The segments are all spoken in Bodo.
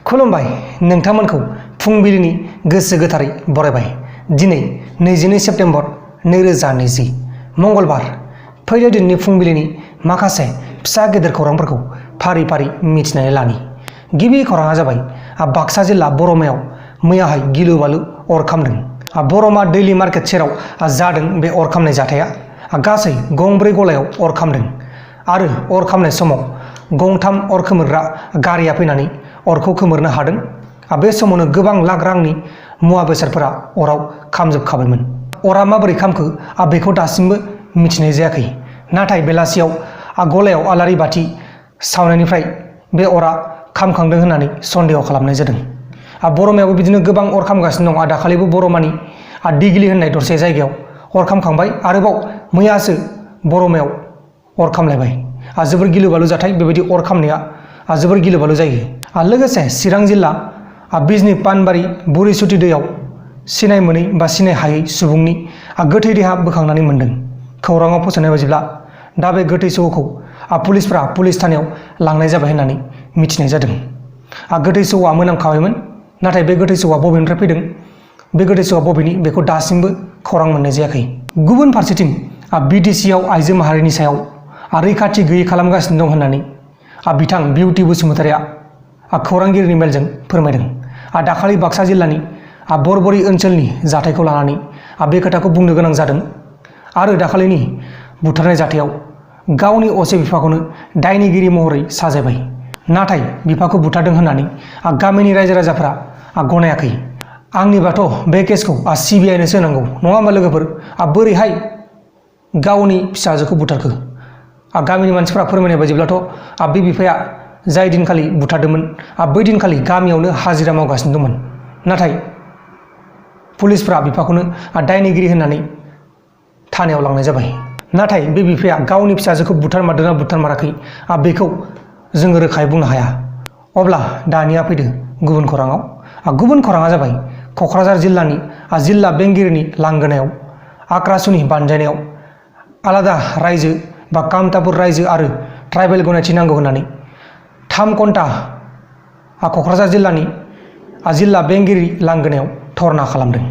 खुलुमबाय नोंथांमोनखौ फुंबिलिनि गोसो गोथारै बरायबाय। दिनै 22 सेप्तेम्बर 2020 मंगलबार। फैदो दिननि फुंबिलिनि माखासे फिसा गेदेर खौरांफोरखौ फारि फारि मिथिनानै लानि। गिबि खौराङा जाबाय बाक्सा जिल्ला बरमायाव मैयाहाय गिलु बालु अर खामदों। बरमा दैलि मार्केट सेराव जादों बे अर खामनाय जाथाया। गासै गंब्रै गलायाव अर खामदों आरो अर खामनाय समाव गंथाम अर खोमोरग्रा गारिया फैनानै अरखौ खोमोरनो हादों। बे समावनो गोबां लाख रांनि मुवा बेसादफोरा अराव खामजोबखाबायमोन। अरा माबोरै खामखो बेखौ दासिमबो मिथिनाय जायाखै। नाथाय बेलासियाव गलायाव आलारि बाथि सावनायनिफ्राय बे अरा खामखांदों होननानै सन्देह खालामनाय जादों। बरमायावबो बिदिनो गोबां अर खामगासिनो दं। दाखालिबो बरमानि दिगिलि होननाय दरसे जायगायाव अर खामखांबाय। आरोबाव मैयासो बरमायाव अर खामलायबाय। जोबोर गिलु बालु जाथाय। बेबायदि अर खामनाया जोबोर गिलु बालु जायो। लोगोसे चिरां जिल्ला बिजनी पानबारि बुरैसुथि दैयाव सिनाय मोनै बा सिनाय हायै सुबुंनि गोथै देहा बोखांनानै मोन्दों। खौराङाव फोसावनाय बायदिब्ला दा बे गोथै सहखौ पुलिसफ्रा पुलिस थानायाव लांनाय जाबाय होननानै मिथिनाय जादों। गोथै सहआ मोनामखाबायमोन। नाथाय बे गोथै सहआ बबेनिफ्राय फैदों, बे गोथै सहआ बबेनि, बेखौ दासिमबो खौरां मोननाय जायाखै। गुबुन फारसेथिं बिटिसिआव आइजो माहारिनि सायाव रैखाथि गैयै खालामगासिनो दं होननानै बिथां बिउटि बसुमतारिया खौरांगिरिनि मेलजों फोरमायदों। दाखालि बाक्सा जिल्लानि बरबरि ओनसोलनि जाथायखौ लानानै बे खोथाखौ बुंनो गोनां जादों। आरो दाखालिनि बुथारनाय जाथायाव गावनि असे बिफाखौनो दायनिगिरि महरै साजायबाय। नाथाय बिफाखौ बुथारदों होननानै गामिनि रायजो राजाफोरा गनायाखै। आंनिबाथ' बे केसखौ CBIनोसो होनांगौ, नङा होमबा लोगोफोर? बोरैहाय गावनि फिसाजोखौ बुथारखो? गामिनि मानसिफ्रा फोरमायनाय बायदिब्लाथ' बे बिफाया जाय दिनखालि बुथारदोंमोन बै दिनखालि गामियावनो हाजिरा मावगासिनो दंमोन। नाथाय पुलिसफ्रा बिफाखौनो दायनिगिरि होननानै थानायाव लांनाय जाबाय। नाथाय बे बिफाया गावनि फिसाजोखौ बुथारमारदोंना बुथारमाराखै बेखौ जोङो रोखायै बुंनो हाया। अब्ला दानिया फैदो गुबुन खौराङाव। गुबुन खौराङा जाबाय क'क्राझार जिल्लानि जिल्ला बेंगिरिनि लांगोनायाव आक्रासुनि बानजायनायाव आलादा रायजो बा कामतापुर रायजो आरो ट्राइबेल गनायथि नांगौ होननानै 3 घन्टा क'क्राझार जिल्लानि जिल्ला बेंगिरि लांगोनायाव धरना खालामदों।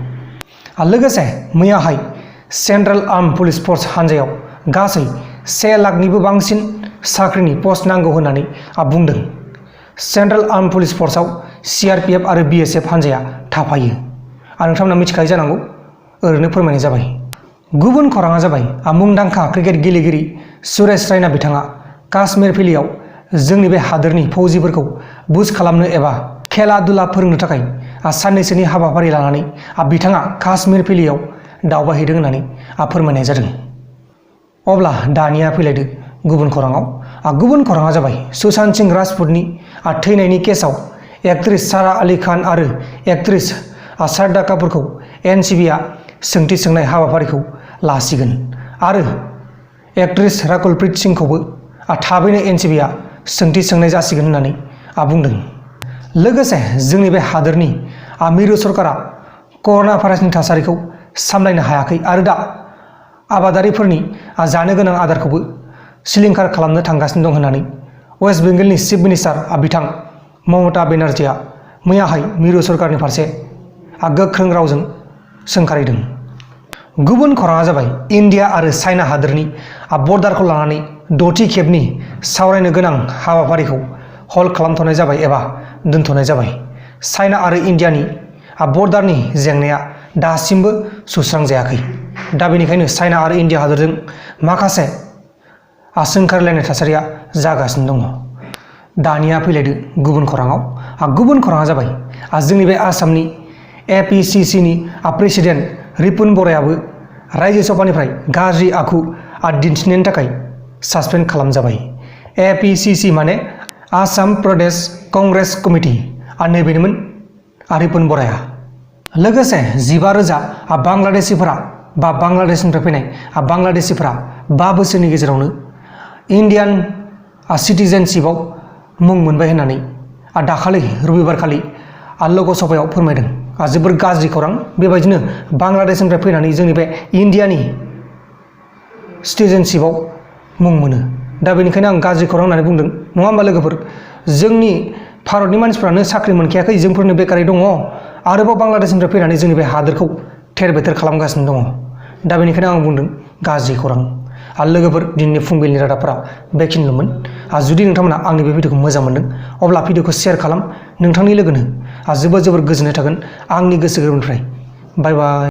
लोगोसे मैयाहाय सेन्ट्रेल आर्म पुलिस फर्स हान्जायाव गासै 1 लाखनिबो बांसिन साख्रिनि पस्ट नांगौ होननानै बुंदों। सेन्ट्रेल आर्म पुलिस फर्सआव CRPF आरो BSF हान्जाया थाफायो। नोंथांमोना मिथिखायो जानांगौ, ओरैनो फोरमायनाय जाबाय। गुबुन खौराङा जाबाय मुंदांखा क्रिकेट गेलेगिरि सुरेश रायना बिथाङा काश्मीर भेलियाव जोंनि बे हादोरनि फौजिफोरखौ बुस्ट खालामनो एबा खेला दुला फोरोंनो थाखाय साननैसोनि हाबाफारि लानानै बिथाङा काश्मीर भेलियाव दावबायहैदों होननानै फोरमायनाय जादों। अब्ला दानिया फैलायदो गुबुन खौराङाव। गुबुन खौराङा जाबाय सुशांत सिंह राजपुतनि थैनायनि केसआव एक्ट्रेस सारा आलि खान आरो एक्ट्रेस शारदा कापुरखौ NCBआ सोंथि सोंनाय हाबाफारिखौ लासिगोन आरो एक्ट्रेस राकुलप्रीत सिंहखौबो थाबैनो NCBआ सोंथि सोंनाय जासिगोन होननानै बुंदों। लोगोसे जोंनि बे हादोरनि मिरु सरकारा कर'ना भाइरासनि थासारिखौ सामलायनो हायाखै आरो दा आबादारिफोरनि जानो गोनां आदारखौबो सिलिंखार खालामनो थांगासिनो दं होननानै वेस्ट बेंगलनि चिफ मिनिस्टार बिथां ममता बेनार्जीआ मैयाहाय मिरु सरकारनि फारसे गोख्रों रावजों सोंखारिदों। गुबुन खौराङा जाबाय इन्डिया आरो चाइना हादोरनि बर्डारखौ लानानै 6थि खेबनि सावरायनो गोनां हाबाफारिखौ हल्ड खालामथ'नाय जाबाय एबा दोनथ'नाय जाबाय। चाइना आरो इन्डियानि बर्डारनि जेंनाया दासिमबो सुस्रांजायाखै। दा बेनिखायनो चाइना आरो इन्डिया हादोरजों माखासे सोंखारिलायनाय थासारिया जागासिनो दङ। दानिया फैलायदो गुबुन खौराङाव। गुबुन खौराङा जाबाय जोंनि बे आसामनि APCCनि प्रेसिडेन्ट रिपुन बरायाबो रायजो सभानिफ्राय गाज्रि आखु दिन्थिनायनि थाखाय सासपेन्ड खालामजाबाय। APCC माने आसाम प्रदेश कंग्रेस कमिटि, नैबेनोमोन रिपुन बराया। लोगोसे 15,000 बांलादेशिफोरा बा बांलादेशनिफ्राय फैनाय बांलादेशिफोरा 5 बोसोरनि गेजेरावनो इन्डियान सिटिजेनशिपआव मुं मोनबाय होननानै दाखालि रबिबारखालि लोकसभायाव फोरमायदों। जोबोर गाज्रि खौरां। बेबायदिनो बांलादेशनिफ्राय फैनानै जोंनि बे इन्डियानि सिटिजेनशिपआव मुं मोनो। दा बेनिखायनो आं गाज्रि खौरां होननानै बुंदों, नङा होमबा लोगोफोर? जोंनि भारतनि मानसिफ्रानो साख्रि मोनखायाखै जोंफोरनो बेकारै दङ आरोबाव बांलादेशनिफ्राय फैनानै जोंनि बे हादोरखौ थेर बेथेर खालामगासिनो दङ दा बेनिखायनो आं बुंदों गाज्रि खौरां आरो लोगोफोर दिनैनि फुंबिलिनि रादाबफोरा बेखिनिल'मोन जुदि नोंथांमोना आंनि बे भिडिअखौ मोजां मोनदों अब्ला भिडिअखौ शेयार खालाम नोंथांनि लोगोनो जोबोर गोजोननाय थागोन आंनि गोसो गोरबोनिफ्राय बाय बाय।